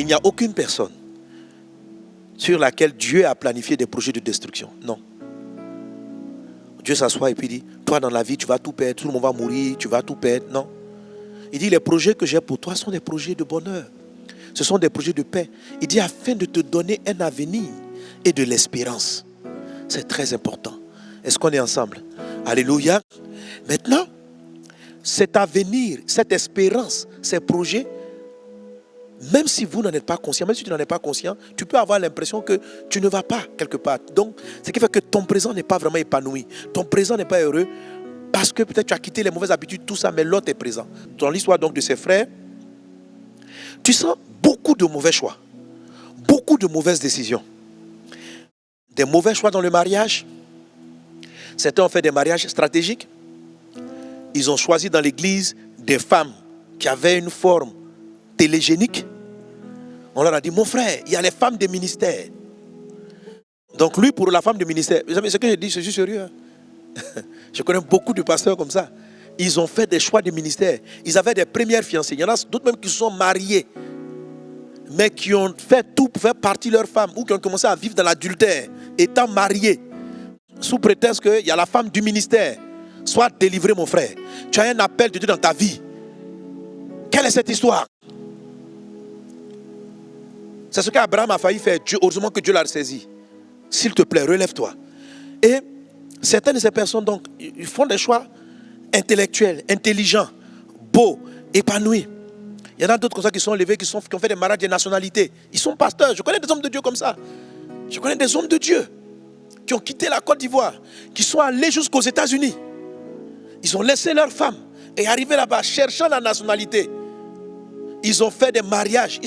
Il n'y a aucune personne sur laquelle Dieu a planifié des projets de destruction. Non. Dieu s'assoit et puis dit, toi dans la vie, tu vas tout perdre, tout le monde va mourir, tu vas tout perdre. Non. Il dit, les projets que j'ai pour toi sont des projets de bonheur. Ce sont des projets de paix. Il dit, afin de te donner un avenir et de l'espérance. C'est très important. Est-ce qu'on est ensemble? Alléluia. Maintenant, cet avenir, cette espérance, ces projets, même si vous n'en êtes pas conscient, même si tu n'en es pas conscient, tu peux avoir l'impression que tu ne vas pas quelque part. Donc, ce qui fait que ton présent n'est pas vraiment épanoui. Ton présent n'est pas heureux parce que peut-être tu as quitté les mauvaises habitudes, tout ça, mais l'autre est présent. Dans l'histoire donc de ses frères, tu sens beaucoup de mauvais choix, beaucoup de mauvaises décisions. Des mauvais choix dans le mariage. Certains ont fait des mariages stratégiques. Ils ont choisi dans l'église des femmes qui avaient une forme télégénique. On leur a dit, mon frère, il y a les femmes des ministères. Donc lui, pour la femme du ministère, vous savez ce que je dis, je suis sérieux. Hein? Je connais beaucoup de pasteurs comme ça. Ils ont fait des choix de ministère. Ils avaient des premières fiancées. Il y en a d'autres même qui se sont mariés, mais qui ont fait tout pour faire partie de leur femme, ou qui ont commencé à vivre dans l'adultère, étant mariés, sous prétexte qu'il y a la femme du ministère. Sois délivré, mon frère. Tu as un appel de Dieu dans ta vie. Quelle est cette histoire? C'est ce qu'Abraham a failli faire. Heureusement que Dieu l'a saisi. S'il te plaît, relève-toi. Et certaines de ces personnes, donc, ils font des choix intellectuels, intelligents, beaux, épanouis. Il y en a d'autres comme ça qui sont levés, qui ont fait des mariages de nationalité. Ils sont pasteurs. Je connais des hommes de Dieu comme ça. Je connais des hommes de Dieu qui ont quitté la Côte d'Ivoire, qui sont allés jusqu'aux États-Unis. Ils ont laissé leurs femmes et arrivé là-bas cherchant la nationalité. Ils ont fait des mariages.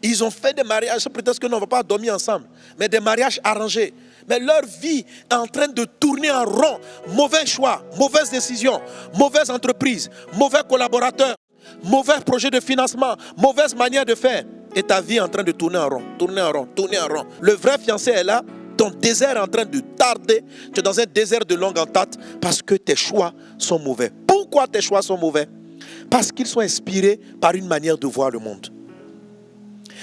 Ils ont fait des mariages, peut-être que nous ne va pas dormir ensemble, mais des mariages arrangés. Mais leur vie est en train de tourner en rond. Mauvais choix, mauvaises décisions, mauvaises entreprises, mauvais collaborateurs, mauvais projets de financement, mauvaise manière de faire. Et ta vie est en train de tourner en rond, tourner en rond, tourner en rond. Le vrai fiancé est là, ton désert est en train de tarder. Tu es dans un désert de longue entente parce que tes choix sont mauvais. Pourquoi tes choix sont mauvais? Parce qu'ils sont inspirés par une manière de voir le monde,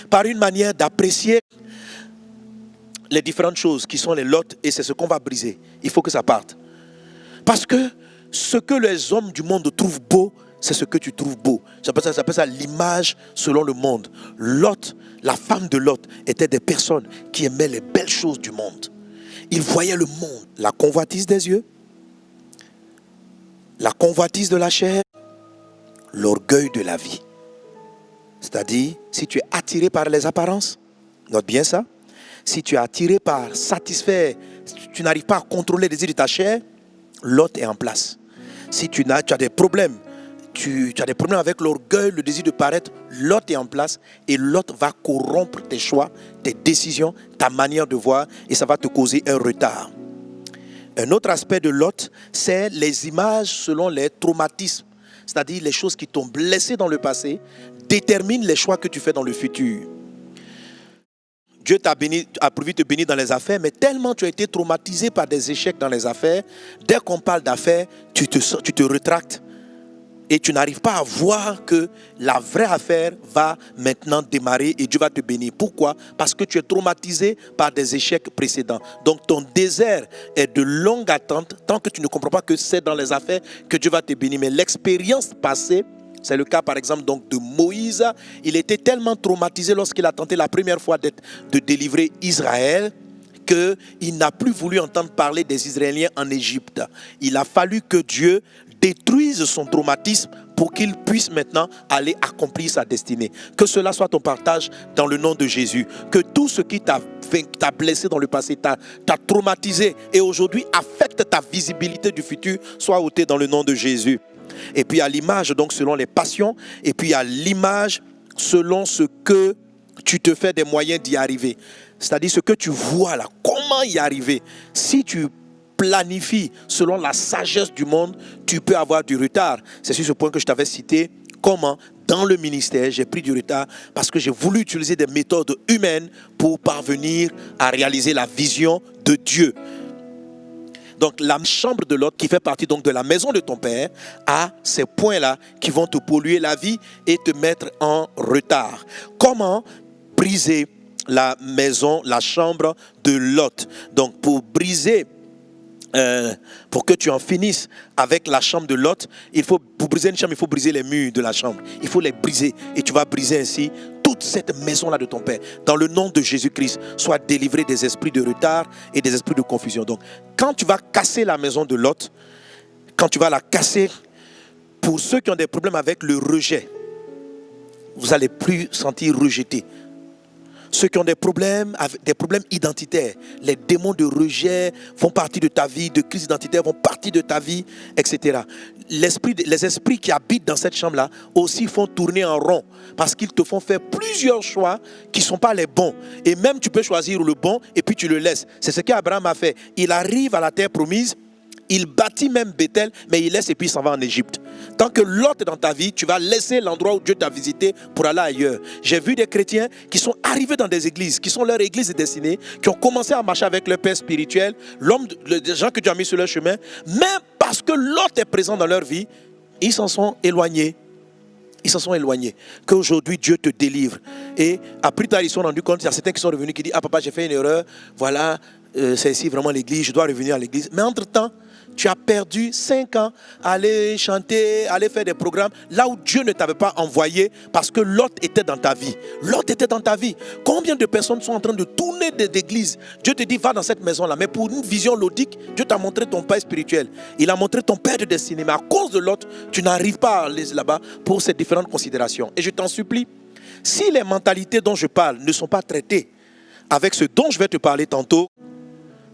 par une manière d'apprécier les différentes choses qui sont les lots, et c'est ce qu'on va briser. Il faut que ça parte. Parce que ce que les hommes du monde trouvent beau, c'est ce que tu trouves beau. J'appelle ça l'image selon le monde. Lot, la femme de Lot, était des personnes qui aimaient les belles choses du monde. Ils voyaient le monde. La convoitise des yeux, la convoitise de la chair, l'orgueil de la vie. C'est-à-dire, si tu es attiré par les apparences, note bien ça. Si tu es attiré par satisfaire, tu n'arrives pas à contrôler les désirs de ta chair, Lot est en place. Si tu as des problèmes, tu as des problèmes avec l'orgueil, le désir de paraître, Lot est en place et Lot va corrompre tes choix, tes décisions, ta manière de voir, et ça va te causer un retard. Un autre aspect de Lot, c'est les images selon les traumatismes, c'est-à-dire les choses qui t'ont blessé dans le passé, déterminent les choix que tu fais dans le futur. Dieu t'a béni, a prévu de te bénir dans les affaires, mais tellement tu as été traumatisé par des échecs dans les affaires, dès qu'on parle d'affaires, tu te retractes et tu n'arrives pas à voir que la vraie affaire va maintenant démarrer et Dieu va te bénir. Pourquoi? Parce que tu es traumatisé par des échecs précédents. Donc ton désert est de longue attente tant que tu ne comprends pas que c'est dans les affaires que Dieu va te bénir. Mais l'expérience passée, c'est le cas par exemple donc de Moïse. Il était tellement traumatisé lorsqu'il a tenté la première fois de délivrer Israël qu'il n'a plus voulu entendre parler des Israéliens en Égypte. Il a fallu que Dieu détruise son traumatisme pour qu'il puisse maintenant aller accomplir sa destinée. Que cela soit ton partage dans le nom de Jésus. Que tout ce qui t'a blessé dans le passé, t'a traumatisé et aujourd'hui affecte ta visibilité du futur soit ôté dans le nom de Jésus. Et puis à l'image, donc selon les passions, et puis à l'image selon ce que tu te fais des moyens d'y arriver. C'est-à-dire ce que tu vois là, comment y arriver. Si tu planifies selon la sagesse du monde, tu peux avoir du retard. C'est sur ce point que je t'avais cité. Comment, dans le ministère, j'ai pris du retard parce que j'ai voulu utiliser des méthodes humaines pour parvenir à réaliser la vision de Dieu. Donc la chambre de Lot qui fait partie donc de la maison de ton père a ces points-là qui vont te polluer la vie et te mettre en retard. Comment briser la maison, la chambre de Lot? Donc pour briser, pour que tu en finisses avec la chambre de Lot, pour briser une chambre, il faut briser les murs de la chambre. Il faut les briser et tu vas briser ainsi toute cette maison-là de ton père. Dans le nom de Jésus-Christ, sois délivré des esprits de retard et des esprits de confusion. Donc, quand tu vas casser la maison de Lot, quand tu vas la casser, pour ceux qui ont des problèmes avec le rejet, vous n'allez plus sentir rejeté. Ceux qui ont des problèmes identitaires, les démons de rejet font partie de ta vie, de crise identitaire font partie de ta vie, etc. Les esprits qui habitent dans cette chambre-là aussi font tourner en rond parce qu'ils te font faire plusieurs choix qui ne sont pas les bons. Et même tu peux choisir le bon et puis tu le laisses. C'est ce qu'Abraham a fait. Il arrive à la terre promise. Il bâtit même Bethel, mais il laisse et puis il s'en va en Égypte. Tant que Lot est dans ta vie, tu vas laisser l'endroit où Dieu t'a visité pour aller ailleurs. J'ai vu des chrétiens qui sont arrivés dans des églises, qui sont leur église destinée, qui ont commencé à marcher avec leur père spirituel, les gens que Dieu a mis sur leur chemin, mais parce que Lot est présent dans leur vie, ils s'en sont éloignés. Ils s'en sont éloignés. Qu'aujourd'hui Dieu te délivre. Et après tard, ils se sont rendus compte, il y a certains qui sont revenus qui disent: ah papa, j'ai fait une erreur, voilà, c'est ici vraiment l'église, je dois revenir à l'église. Mais entre-temps, tu as perdu 5 ans à aller chanter, à aller faire des programmes là où Dieu ne t'avait pas envoyé parce que Lot était dans ta vie. Lot était dans ta vie. Combien de personnes sont en train de tourner d'église? Dieu te dit: va dans cette maison-là. Mais pour une vision lodique, Dieu t'a montré ton père spirituel. Il a montré ton père de destinée. Mais à cause de Lot, tu n'arrives pas à aller là-bas pour ces différentes considérations. Et je t'en supplie, si les mentalités dont je parle ne sont pas traitées avec ce dont je vais te parler tantôt,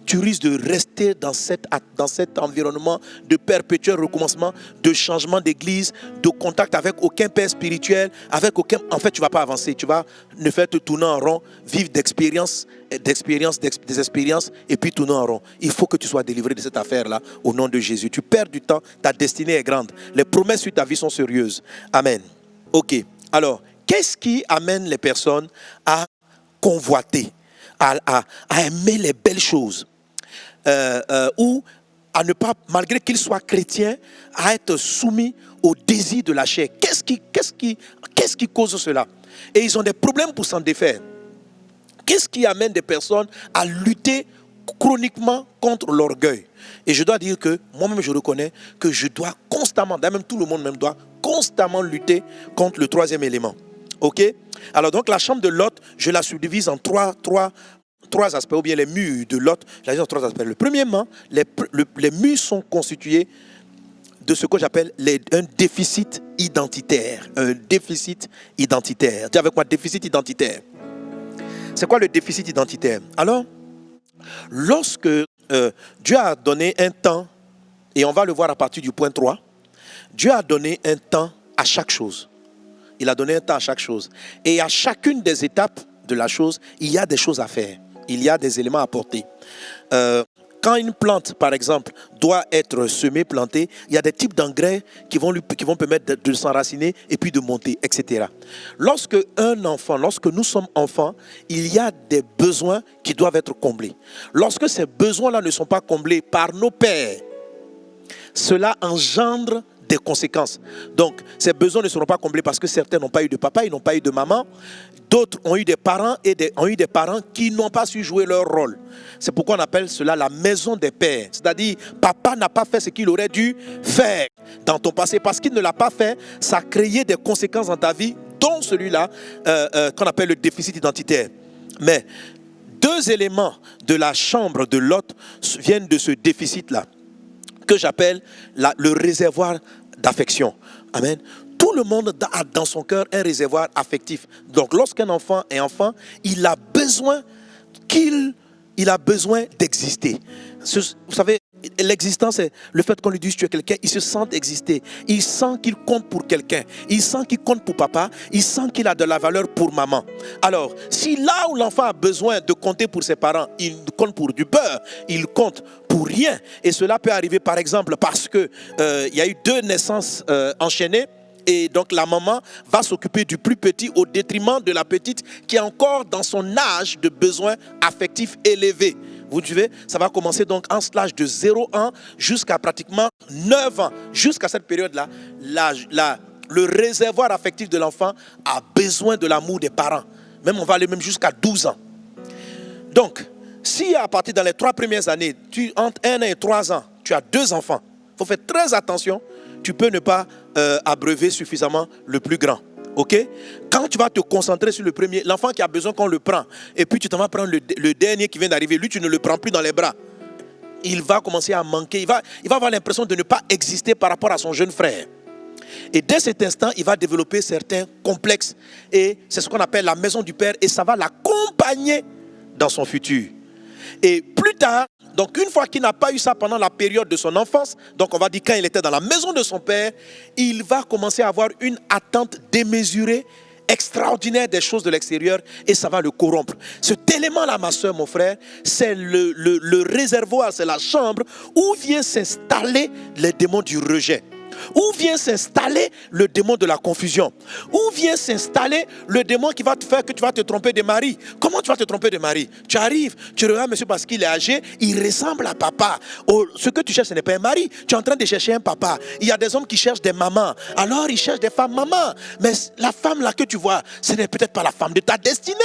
tu risques de rester dans cet environnement de perpétuel recommencement, de changement d'église, de contact avec aucun père spirituel, en fait, tu ne vas pas avancer. Tu vas ne faire te tourner en rond, vivre des expériences, et puis tourner en rond. Il faut que tu sois délivré de cette affaire-là au nom de Jésus. Tu perds du temps, ta destinée est grande. Les promesses sur ta vie sont sérieuses. Amen. Ok. Alors, qu'est-ce qui amène les personnes à convoiter, à aimer les belles choses? Ou à ne pas, malgré qu'ils soient chrétiens, à être soumis au désir de la chair. Qu'est-ce qui cause cela? Et ils ont des problèmes pour s'en défaire. Qu'est-ce qui amène des personnes à lutter chroniquement contre l'orgueil? Et je dois dire que moi-même je reconnais que je dois constamment, même tout le monde même doit constamment lutter contre le troisième élément. Ok? Alors donc la chambre de Lot, je la subdivise en trois aspects, ou bien les murs de Lot, je la dis en 3 aspects. Premièrement, les murs sont constitués de ce que j'appelle un déficit identitaire. Un déficit identitaire. Dis avec moi, déficit identitaire. C'est quoi le déficit identitaire? Alors, lorsque Dieu a donné un temps, et on va le voir à partir du point 3, Dieu a donné un temps à chaque chose. Il a donné un temps à chaque chose. Et à chacune des étapes de la chose, il y a des choses à faire. Il y a des éléments à apporter. Quand une plante, par exemple, doit être semée, plantée, il y a des types d'engrais qui vont permettre de s'enraciner et puis de monter, etc. Lorsque nous sommes enfants, il y a des besoins qui doivent être comblés. Lorsque ces besoins-là ne sont pas comblés par nos pères, cela engendre des conséquences. Donc, ces besoins ne seront pas comblés parce que certains n'ont pas eu de papa, ils n'ont pas eu de maman. D'autres ont eu des parents ont eu des parents qui n'ont pas su jouer leur rôle. C'est pourquoi on appelle cela la maison des pères. C'est-à-dire, papa n'a pas fait ce qu'il aurait dû faire dans ton passé. Parce qu'il ne l'a pas fait, ça a créé des conséquences dans ta vie, dont celui-là qu'on appelle le déficit identitaire. Mais 2 éléments de la chambre de Lot viennent de ce déficit-là, que j'appelle le réservoir d'affection. Amen. Tout le monde a dans son cœur un réservoir affectif. Donc lorsqu'un enfant est enfant, il a besoin d'exister. Vous savez, l'existence, c'est le fait qu'on lui dise tu es quelqu'un, il se sent exister. Il sent qu'il compte pour quelqu'un. Il sent qu'il compte pour papa. Il sent qu'il a de la valeur pour maman. Alors, si là où l'enfant a besoin de compter pour ses parents, il compte pour du beurre, il compte pour rien. Et cela peut arriver par exemple parce que il y a eu 2 naissances enchaînées. Et donc la maman va s'occuper du plus petit au détriment de la petite qui est encore dans son âge de besoins affectifs élevés. Vous suivez? Ça va commencer donc en l'âge de 0-1 jusqu'à pratiquement 9 ans. Jusqu'à cette période-là, le réservoir affectif de l'enfant a besoin de l'amour des parents. Même on va aller même jusqu'à 12 ans. Donc, si à partir dans les 3 premières années, entre 1 an et 3 ans, tu as 2 enfants, il faut faire très attention. Tu peux ne pas abreuver suffisamment le plus grand. Ok? Quand tu vas te concentrer sur le premier, l'enfant qui a besoin qu'on le prend, et puis tu t'en vas prendre le dernier qui vient d'arriver, lui tu ne le prends plus dans les bras. Il va commencer à manquer, il va avoir l'impression de ne pas exister par rapport à son jeune frère. Et dès cet instant, il va développer certains complexes. Et c'est ce qu'on appelle la maison du père, et ça va l'accompagner dans son futur. Et plus tard, donc une fois qu'il n'a pas eu ça pendant la période de son enfance, donc on va dire quand il était dans la maison de son père, il va commencer à avoir une attente démesurée, extraordinaire des choses de l'extérieur, et ça va le corrompre. Cet élément-là, ma soeur, mon frère, c'est le réservoir, c'est la chambre où vient s'installer les démons du rejet. Où vient s'installer le démon de la confusion? Où vient s'installer le démon qui va te faire que tu vas te tromper de mari? Comment tu vas te tromper de mari? Tu arrives, tu regardes monsieur parce qu'il est âgé, il ressemble à papa. Oh, ce que tu cherches, ce n'est pas un mari. Tu es en train de chercher un papa. Il y a des hommes qui cherchent des mamans. Alors ils cherchent des femmes mamans. Mais la femme là que tu vois, ce n'est peut-être pas la femme de ta destinée.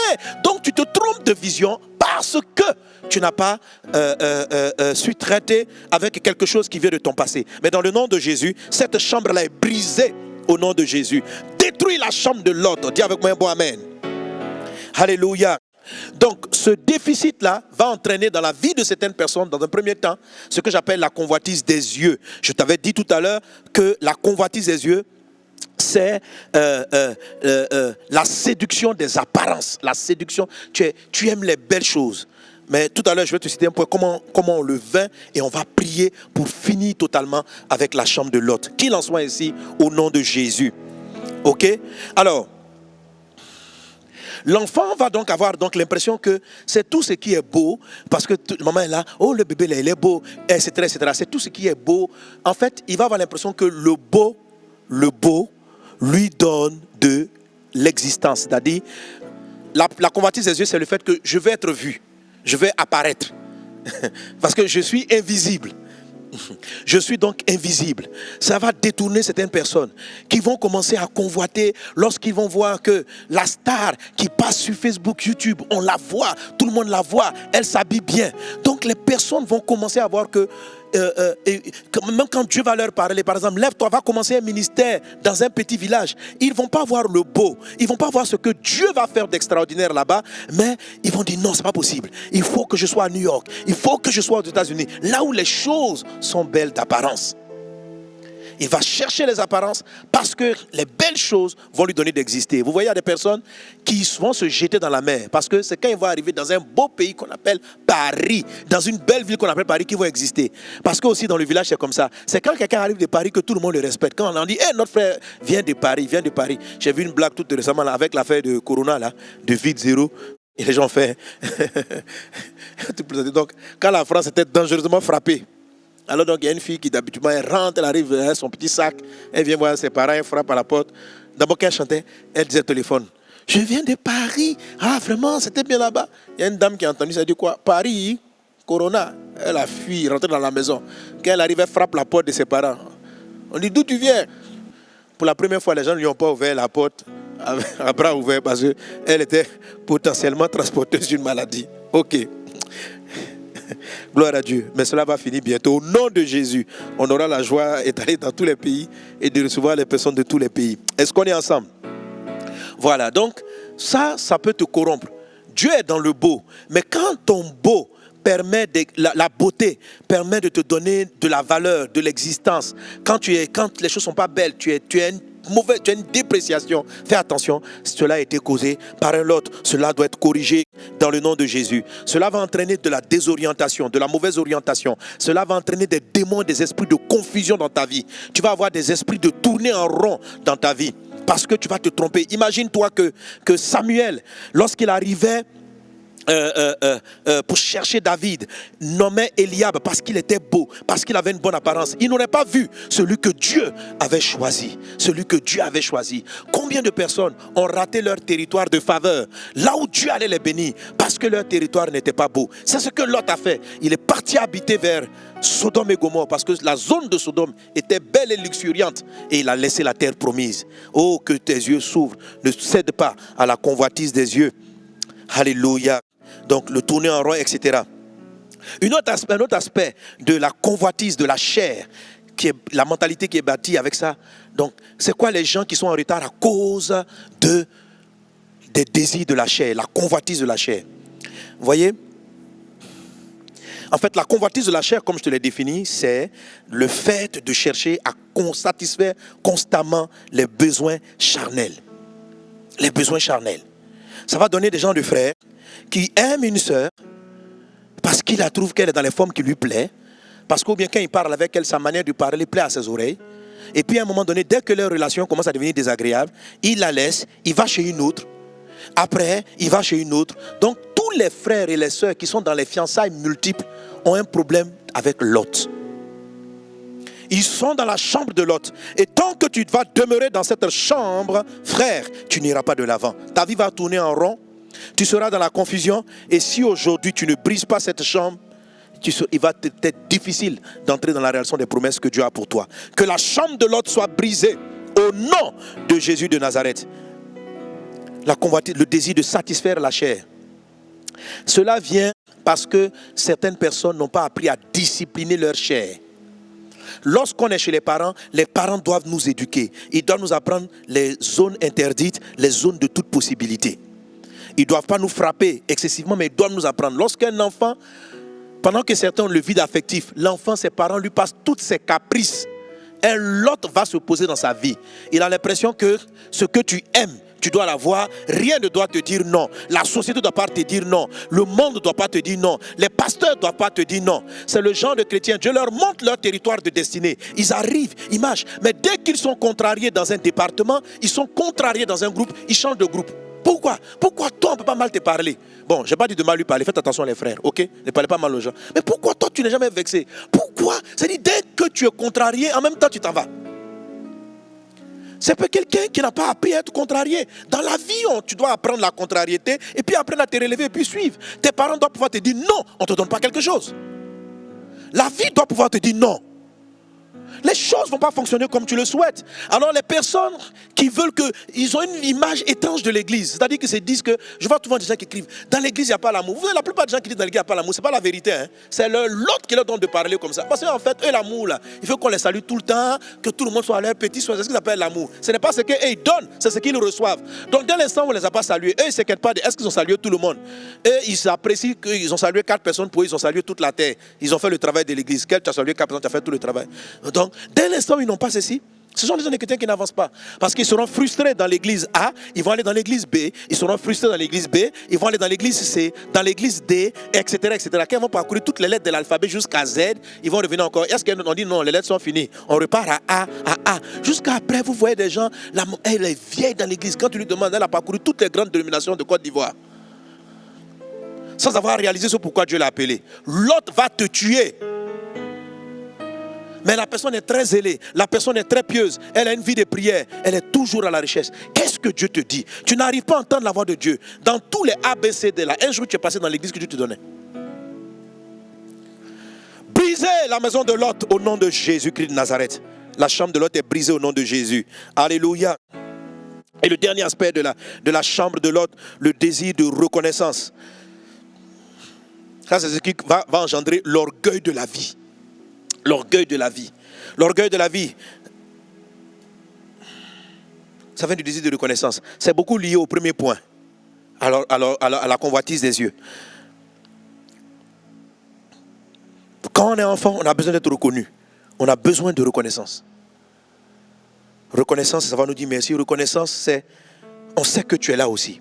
Donc tu te trompes de vision parce que tu n'as pas su traiter avec quelque chose qui vient de ton passé. Mais dans le nom de Jésus, cette chambre-là est brisée au nom de Jésus. Détruis la chambre de l'autre. Dis avec moi un bon amen. Alléluia. Donc ce déficit-là va entraîner dans la vie de certaines personnes, dans un premier temps, ce que j'appelle la convoitise des yeux. Je t'avais dit tout à l'heure que la convoitise des yeux, c'est la séduction des apparences. La séduction, tu aimes les belles choses. Mais tout à l'heure, je vais te citer un point, comment on le vainc, et on va prier pour finir totalement avec la chambre de l'autre. Qu'il en soit ainsi au nom de Jésus. Ok? Alors, l'enfant va donc avoir l'impression que c'est tout ce qui est beau, parce que maman est là, oh le bébé là, il est beau, etc., etc. C'est tout ce qui est beau. En fait, il va avoir l'impression que le beau lui donne de l'existence. C'est-à-dire, la convoitise des yeux, c'est le fait que je vais être vu. Je vais apparaître parce que je suis invisible. Je suis donc invisible. Ça va détourner certaines personnes qui vont commencer à convoiter lorsqu'ils vont voir que la star qui passe sur Facebook, YouTube, on la voit, tout le monde la voit, elle s'habille bien. Donc les personnes vont commencer à voir que même quand Dieu va leur parler, par exemple, lève-toi, va commencer un ministère dans un petit village. Ils ne vont pas voir le beau, ils ne vont pas voir ce que Dieu va faire d'extraordinaire là-bas, mais ils vont dire non, ce n'est pas possible. Il faut que je sois à New York, il faut que je sois aux États-Unis, là où les choses sont belles d'apparence. Il va chercher les apparences parce que les belles choses vont lui donner d'exister. Vous voyez, il y a des personnes qui vont se jeter dans la mer parce que c'est quand ils vont arriver dans un beau pays qu'on appelle Paris, dans une belle ville qu'on appelle Paris, qu'ils vont exister. Parce que aussi dans le village, c'est comme ça. C'est quand quelqu'un arrive de Paris que tout le monde le respecte. Quand on en dit, hey, notre frère vient de Paris, vient de Paris. J'ai vu une blague toute récemment là, avec l'affaire de Corona, là, de vide zéro. Et les gens font. Donc, quand la France était dangereusement frappée, alors donc il y a une fille qui d'habitude elle rentre, elle arrive avec son petit sac, elle vient voir ses parents, elle frappe à la porte. D'abord qu'elle chantait, elle disait au téléphone, je viens de Paris, ah vraiment c'était bien là-bas. Il y a une dame qui a entendu, ça, elle dit quoi? Paris, Corona. Elle a fui, rentrée dans la maison. Quand elle arrive, elle frappe la porte de ses parents. On dit d'où tu viens? Pour la première fois, les gens ne lui ont pas ouvert la porte à bras ouverts parce qu'elle était potentiellement transporteuse d'une maladie. Ok. Gloire à Dieu. Mais cela va finir bientôt. Au nom de Jésus, on aura la joie d'aller dans tous les pays et de recevoir les personnes de tous les pays. Est-ce qu'on est ensemble? Voilà. Donc, ça peut te corrompre. Dieu est dans le beau. Mais quand ton beau permet la beauté permet de te donner de la valeur, de l'existence. Quand les choses sont pas belles, tu as une dépréciation. Fais attention, cela a été causé par un autre. Cela doit être corrigé dans le nom de Jésus. Cela va entraîner de la désorientation, de la mauvaise orientation. Cela va entraîner des démons, des esprits de confusion dans ta vie. Tu vas avoir des esprits de tourner en rond dans ta vie parce que tu vas te tromper. Imagine-toi que Samuel, lorsqu'il arrivait pour chercher David, nommait Eliab parce qu'il était beau, parce qu'il avait une bonne apparence. Ils n'auraient pas vu celui que Dieu avait choisi. Celui que Dieu avait choisi. Combien de personnes ont raté leur territoire de faveur, là où Dieu allait les bénir, parce que leur territoire n'était pas beau. C'est ce que Lot a fait. Il est parti habiter vers Sodome et Gomorrhe parce que la zone de Sodome était belle et luxuriante et il a laissé la terre promise. Oh, que tes yeux s'ouvrent, ne cède pas à la convoitise des yeux. Alléluia. Donc le tourner en rond, etc. Un autre aspect de la convoitise de la chair, qui est la mentalité qui est bâtie avec ça. Donc c'est quoi les gens qui sont en retard à cause des désirs de la chair, la convoitise de la chair. Vous voyez? En fait, la convoitise de la chair, comme je te l'ai défini, c'est le fait de chercher à satisfaire constamment les besoins charnels. Les besoins charnels. Ça va donner des gens de frères qui aiment une sœur parce qu'il la trouve qu'elle est dans les formes qui lui plaît, parce qu'au bien quand il parle avec elle, sa manière de parler plaît à ses oreilles. Et puis à un moment donné, dès que leur relation commence à devenir désagréable, il la laisse, il va chez une autre. Après, il va chez une autre. Donc tous les frères et les sœurs qui sont dans les fiançailles multiples ont un problème avec Lot. Ils sont dans la chambre de Lot. Et tant que tu vas demeurer dans cette chambre, frère, tu n'iras pas de l'avant. Ta vie va tourner en rond. Tu seras dans la confusion. Et si aujourd'hui tu ne brises pas cette chambre, il va être difficile d'entrer dans la réalisation des promesses que Dieu a pour toi. Que la chambre de Lot soit brisée au nom de Jésus de Nazareth. La convoitise, le désir de satisfaire la chair. Cela vient parce que certaines personnes n'ont pas appris à discipliner leur chair. Lorsqu'on est chez les parents doivent nous éduquer. Ils doivent nous apprendre les zones interdites, les zones de toute possibilité. Ils ne doivent pas nous frapper excessivement, mais ils doivent nous apprendre. Lorsqu'un enfant, pendant que certains ont le vide affectif, l'enfant, ses parents lui passent toutes ses caprices. Un lot va se poser dans sa vie. Il a l'impression que ce que tu aimes, tu dois l'avoir. Rien ne doit te dire non. La société ne doit pas te dire non. Le monde ne doit pas te dire non. Les pasteurs ne doivent pas te dire non. C'est le genre de chrétiens. Dieu leur montre leur territoire de destinée. Ils arrivent, ils marchent. Mais dès qu'ils sont contrariés dans un département, ils sont contrariés dans un groupe, ils changent de groupe. Pourquoi? Pourquoi toi, on ne peut pas mal te parler? Bon, je n'ai pas dit de mal lui parler. Faites attention les frères, ok? Ne parlez pas mal aux gens. Mais pourquoi toi, tu n'es jamais vexé? Pourquoi? C'est-à-dire, dès que tu es contrarié, en même temps, tu t'en vas. C'est pas quelqu'un qui n'a pas appris à être contrarié. Dans la vie, tu dois apprendre la contrariété et puis apprendre à te relever et puis suivre. Tes parents doivent pouvoir te dire non, on ne te donne pas quelque chose. La vie doit pouvoir te dire non. Les choses ne vont pas fonctionner comme tu le souhaites. Alors les personnes qui veulent que... Ils ont une image étrange de l'église. C'est-à-dire qu'ils se disent que... Je vois souvent des gens qui écrivent, dans l'église, il n'y a pas l'amour. Vous voyez, la plupart des gens qui disent dans l'église, il n'y a pas l'amour. Ce n'est pas la vérité. Hein. C'est l'autre qui leur donne de parler comme ça. Parce qu'en fait, eux, l'amour, là, il faut qu'on les salue tout le temps, que tout le monde soit à leur petit soin. C'est ce qu'ils appellent l'amour. Ce n'est pas ce qu'ils donnent, c'est ce qu'ils reçoivent. Donc dès l'instant où on ne les a pas salués, eux, ils ne s'inquiètent pas de est-ce qu'ils ont salué tout le monde. Et ils s'apprécient qu'ils ont salué 4 personnes pour eux, ils ont salué toute la terre. Ils ont fait le travail de l'église. Tu as salué 4 personnes, tu as fait tout le travail. Donc, dès l'instant où ils n'ont pas ceci, ce sont des gens chrétiens qui n'avancent pas. Parce qu'ils seront frustrés dans l'église A, ils vont aller dans l'église B, ils seront frustrés dans l'église B, ils vont aller dans l'église C, dans l'église D, etc. etc. Quand ils vont parcourir toutes les lettres de l'alphabet jusqu'à Z, ils vont revenir encore. Est-ce qu'on dit non, les lettres sont finies? On repart à A. Jusqu'à après, vous voyez des gens, elle est vieille dans l'église. Quand tu lui demandes, elle a parcouru toutes les grandes dénominations de Côte d'Ivoire. Sans avoir réalisé ce pourquoi Dieu l'a appelé. L'autre va te tuer. Mais la personne est très zélée, la personne est très pieuse, elle a une vie de prière, elle est toujours à la richesse. Qu'est-ce que Dieu te dit? Tu n'arrives pas à entendre la voix de Dieu. Dans tous les ABCD là, un jour tu es passé dans l'église que Dieu te donnait. Brisez la maison de Lot au nom de Jésus-Christ de Nazareth. La chambre de Lot est brisée au nom de Jésus. Alléluia. Et le dernier aspect de la chambre de Lot, le désir de reconnaissance. Ça, c'est ce qui va engendrer l'orgueil de la vie. L'orgueil de la vie. L'orgueil de la vie, ça vient du désir de reconnaissance. C'est beaucoup lié au premier point, à la convoitise des yeux. Quand on est enfant, on a besoin d'être reconnu. On a besoin de reconnaissance. Reconnaissance, ça va nous dire merci. Reconnaissance, c'est on sait que tu es là aussi.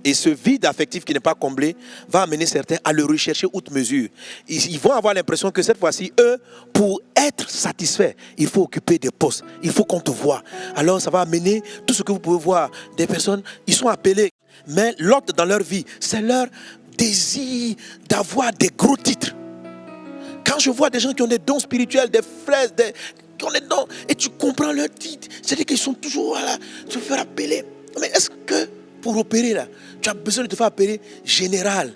Et ce vide affectif qui n'est pas comblé va amener certains à le rechercher outre mesure. Ils vont avoir l'impression que cette fois-ci, eux, pour être satisfaits, il faut occuper des postes. Il faut qu'on te voie. Alors ça va amener tout ce que vous pouvez voir. Des personnes, ils sont appelés. Mais l'autre dans leur vie, c'est leur désir d'avoir des gros titres. Quand je vois des gens qui ont des dons spirituels, des frères, qui ont des dons, et tu comprends leur titre, c'est-à-dire qu'ils sont toujours là, tu veux faire appeler. Mais est-ce que pour opérer là, tu as besoin de te faire appeler général,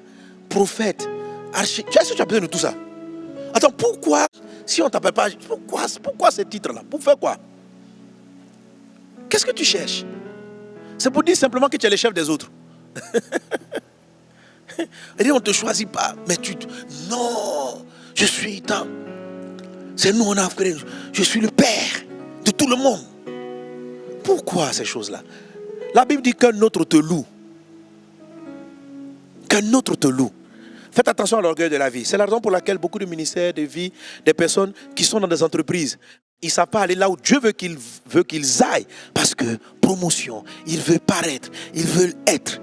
prophète, architecte? Est-ce que tu as besoin de tout ça? Attends, pourquoi, si on ne t'appelle pas, pourquoi ces titres-là? Pour faire quoi? Qu'est-ce que tu cherches? C'est pour dire simplement que tu es le chef des autres. Et on ne te choisit pas, mais non, je suis dans. C'est nous, on a fait. Je suis le père de tout le monde. Pourquoi ces choses-là? La Bible dit qu'un autre te loue. Qu'un autre te loue. Faites attention à l'orgueil de la vie. C'est la raison pour laquelle beaucoup de ministères de vie, des personnes qui sont dans des entreprises, ils ne savent pas aller là où Dieu veut qu'ils aillent. Parce que promotion, ils veulent paraître, ils veulent être.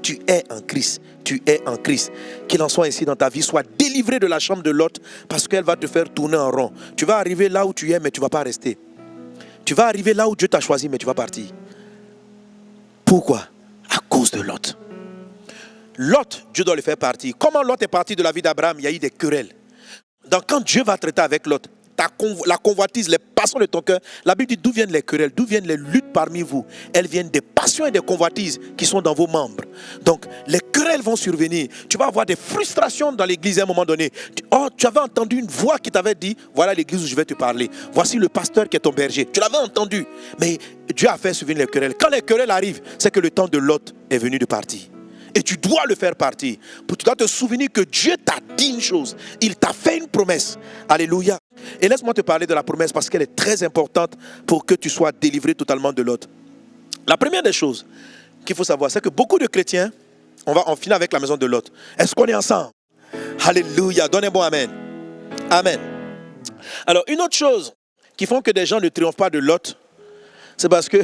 Tu es en Christ. Tu es en Christ. Qu'il en soit ainsi dans ta vie. Sois délivré de la chambre de l'autre parce qu'elle va te faire tourner en rond. Tu vas arriver là où tu es, mais tu ne vas pas rester. Tu vas arriver là où Dieu t'a choisi, mais tu vas partir. Pourquoi? À cause de Lot. Lot, Dieu doit le faire partir. Comment Lot est parti de la vie d'Abraham? Il y a eu des querelles. Donc quand Dieu va traiter avec Lot, la convoitise, les passions de ton cœur, la Bible dit d'où viennent les querelles, d'où viennent les luttes parmi vous? Elles viennent des passions et des convoitises qui sont dans vos membres. Donc les querelles vont survenir. Tu vas avoir des frustrations dans l'église à un moment donné. Tu avais entendu une voix qui t'avait dit, voilà l'église où je vais te parler. Voici le pasteur qui est ton berger. Tu l'avais entendu. Mais Dieu a fait survenir les querelles. Quand les querelles arrivent, c'est que le temps de Lot est venu de partir. Et tu dois le faire partir. Tu dois te souvenir que Dieu t'a dit une chose. Il t'a fait une promesse. Alléluia. Et laisse-moi te parler de la promesse parce qu'elle est très importante pour que tu sois délivré totalement de l'autre. La première des choses qu'il faut savoir, c'est que beaucoup de chrétiens, on finit avec la maison de Lot. Est-ce qu'on est ensemble? Alléluia. Donne un bon amen. Amen. Alors, une autre chose qui font que des gens ne triomphent pas de Lot, c'est parce que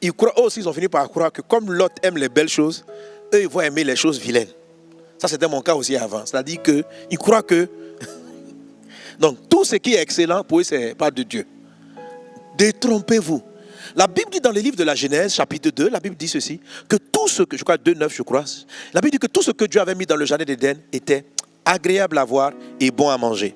ils croient aussi, ils ont fini par croire que comme Lot aime les belles choses, eux, ils vont aimer les choses vilaines. Ça, c'était mon cas aussi avant. C'est-à-dire qu'ils croient que... Donc, tout ce qui est excellent, pour eux, ce n'est pas de Dieu. Détrompez-vous. La Bible dit dans le livre de la Genèse, chapitre 2, la Bible dit ceci, que tout ce que, je crois 2,9, je crois, la Bible dit que tout ce que Dieu avait mis dans le jardin d'Éden était agréable à voir et bon à manger.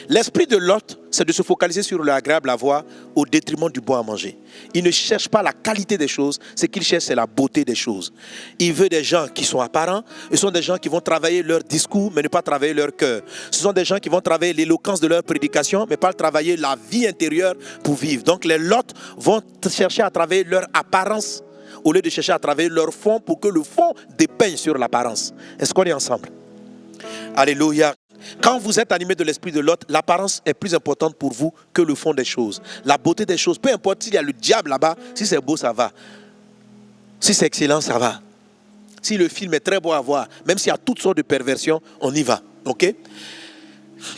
L'esprit de Lot, c'est de se focaliser sur l'agréable à voir au détriment du bon à manger. Il ne cherche pas la qualité des choses, ce qu'il cherche, c'est la beauté des choses. Il veut des gens qui sont apparents, ce sont des gens qui vont travailler leur discours, mais ne pas travailler leur cœur. Ce sont des gens qui vont travailler l'éloquence de leur prédication, mais pas travailler la vie intérieure pour vivre. Donc les Lot vont chercher à travailler leur apparence, au lieu de chercher à travailler leur fond, pour que le fond dépeigne sur l'apparence. Est-ce qu'on est ensemble? Alléluia. Quand vous êtes animé de l'esprit de Lot, l'apparence est plus importante pour vous que le fond des choses. La beauté des choses, peu importe s'il y a le diable là-bas, si c'est beau, ça va. Si c'est excellent, ça va. Si le film est très beau à voir, même s'il y a toutes sortes de perversions, on y va. Ok?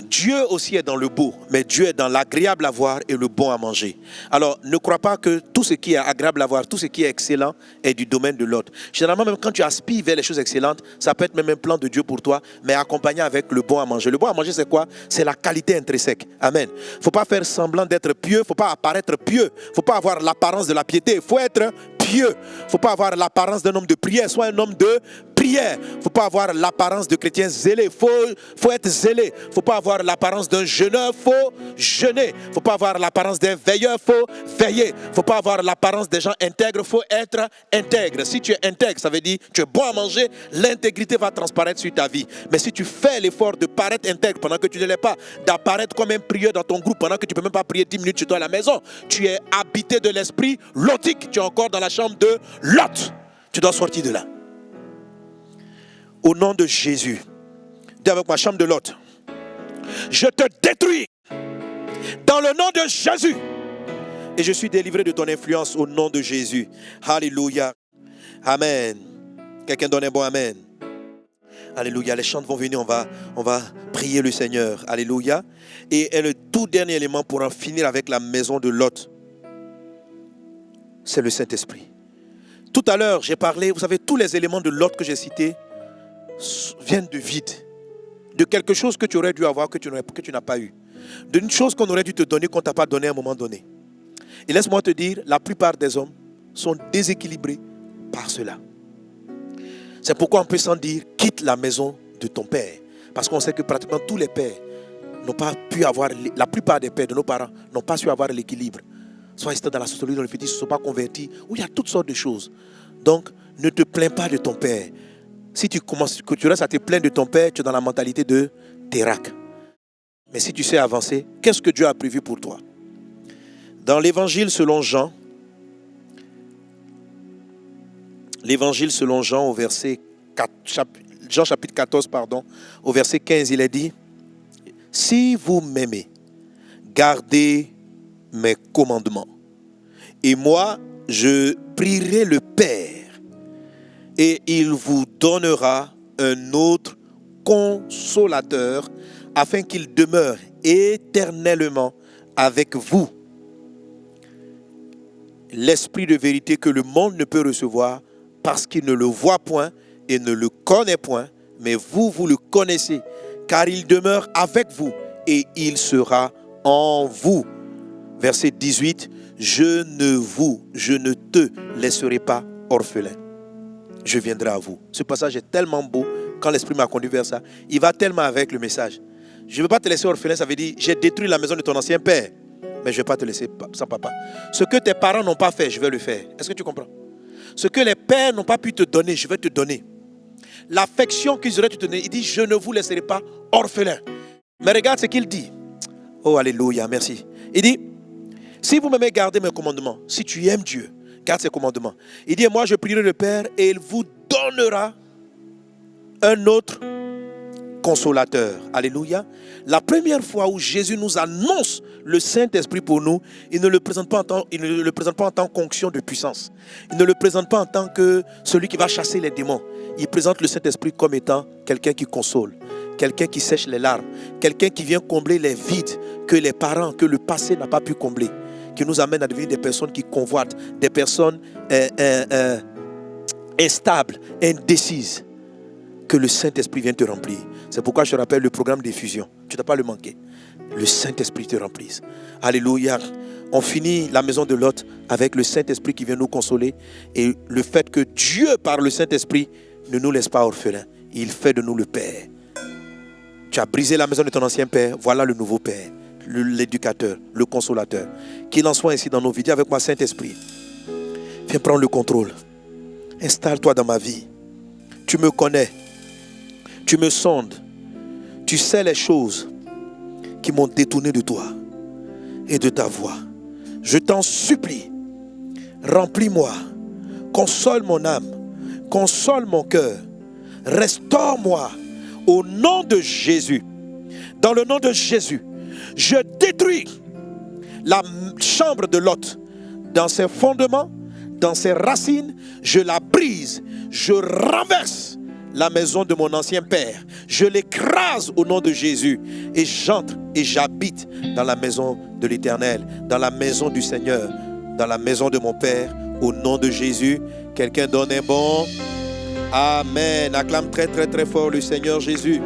Dieu aussi est dans le beau, mais Dieu est dans l'agréable à voir et le bon à manger. Alors, ne crois pas que tout ce qui est agréable à voir, tout ce qui est excellent est du domaine de l'autre. Généralement, même quand tu aspires vers les choses excellentes, ça peut être même un plan de Dieu pour toi, mais accompagné avec le bon à manger. Le bon à manger, c'est quoi? C'est la qualité intrinsèque. Amen. Il ne faut pas faire semblant d'être pieux, il ne faut pas apparaître pieux, il ne faut pas avoir l'apparence de la piété, il faut être pieux. Il ne faut pas avoir l'apparence d'un homme de prière, soit un homme de prière. Il ne faut pas avoir l'apparence de chrétien zélé, il faut être zélé. Il ne faut pas avoir l'apparence d'un jeûneur, il faut jeûner. Il ne faut pas avoir l'apparence d'un veilleur, il faut veiller. Il ne faut pas avoir l'apparence des gens intègres, il faut être intègre. Si tu es intègre, ça veut dire que tu es bon à manger, l'intégrité va transparaître sur ta vie. Mais si tu fais l'effort de paraître intègre pendant que tu ne l'es pas, d'apparaître comme un prieur dans ton groupe pendant que tu ne peux même pas prier 10 minutes chez toi à la maison, tu es habité de l'esprit lotique, tu es encore dans la chambre de Lot. Tu dois sortir de là. Au nom de Jésus, dis avec ma chambre de Lot, je te détruis dans le nom de Jésus et je suis délivré de ton influence au nom de Jésus. Alléluia. Amen. Quelqu'un donne un bon amen. Alléluia. Les chants vont venir, on va prier le Seigneur. Alléluia. Et le tout dernier élément pour en finir avec la maison de Lot, c'est le Saint-Esprit. Tout à l'heure, j'ai parlé, vous savez, tous les éléments de Lot que j'ai cités viennent de vide, de quelque chose que tu aurais dû avoir, que tu n'as pas eu, d'une chose qu'on aurait dû te donner, qu'on ne t'a pas donné à un moment donné. Et laisse-moi te dire, la plupart des hommes sont déséquilibrés par cela. C'est pourquoi on peut sans dire quitte la maison de ton père. Parce qu'on sait que pratiquement tous les pères n'ont pas pu avoir, la plupart des pères de nos parents n'ont pas su avoir l'équilibre. Soit ils étaient dans la sociologie, dans le fétiche, ils ne se sont pas convertis, où il y a toutes sortes de choses. Donc, ne te plains pas de ton père. Si tu restes à te plaindre de ton père, tu es dans la mentalité de Térac. Mais si tu sais avancer, qu'est-ce que Dieu a prévu pour toi? Dans l'évangile selon Jean, au verset 4, Jean chapitre 14, au verset 15, il est dit, si vous m'aimez, gardez mes commandements. Et moi, je prierai le Père, et il vous donnera un autre consolateur, afin qu'il demeure éternellement avec vous. L'esprit de vérité que le monde ne peut recevoir, parce qu'il ne le voit point et ne le connaît point, mais vous le connaissez, car il demeure avec vous et il sera en vous. Verset 18, je ne te laisserai pas orphelin. Je viendrai à vous. Ce passage est tellement beau, quand l'Esprit m'a conduit vers ça, il va tellement avec le message. Je ne veux pas te laisser orphelin, ça veut dire, j'ai détruit la maison de ton ancien père, mais je ne vais pas te laisser sans papa. Ce que tes parents n'ont pas fait, je vais le faire. Est-ce que tu comprends? Ce que les pères n'ont pas pu te donner, je vais te donner. L'affection qu'ils auraient te donner, il dit, je ne vous laisserai pas orphelin. Mais regarde ce qu'il dit. Oh, alléluia, merci. Il dit, si vous m'aimez, gardez mes commandements. Si tu aimes Dieu, garde ses commandements. Il dit, moi je prierai le Père et il vous donnera un autre consolateur. Alléluia. La première fois où Jésus nous annonce le Saint-Esprit pour nous, il ne le présente pas en tant qu'onction de puissance. Il ne le présente pas en tant que celui qui va chasser les démons. Il présente le Saint-Esprit comme étant quelqu'un qui console, quelqu'un qui sèche les larmes, quelqu'un qui vient combler les vides que les parents, que le passé n'a pas pu combler, qui nous amène à devenir des personnes qui convoitent, des personnes instables, indécises. Que le Saint-Esprit vienne te remplir. C'est pourquoi je te rappelle le programme d'effusion. Tu ne dois pas le manquer. Le Saint-Esprit te remplisse. Alléluia. On finit la maison de Lot avec le Saint-Esprit qui vient nous consoler. Et le fait que Dieu, par le Saint-Esprit, ne nous laisse pas orphelins. Il fait de nous le Père. Tu as brisé la maison de ton ancien Père. Voilà le nouveau Père. L'éducateur, le consolateur. Qu'il en soit ainsi dans nos vies. Dis avec moi, Saint-Esprit, viens prendre le contrôle. Installe-toi dans ma vie. Tu me connais. Tu me sondes, tu sais les choses qui m'ont détourné de toi et de ta voix. Je t'en supplie, remplis-moi, console mon âme, console mon cœur, restaure-moi au nom de Jésus. Dans le nom de Jésus, je détruis la chambre de Lot dans ses fondements, dans ses racines, je la brise, je renverse la maison de mon ancien père. Je l'écrase au nom de Jésus et j'entre et j'habite dans la maison de l'Éternel, dans la maison du Seigneur, dans la maison de mon Père, au nom de Jésus. Quelqu'un donne un bon Amen. Acclame très très très fort le Seigneur Jésus.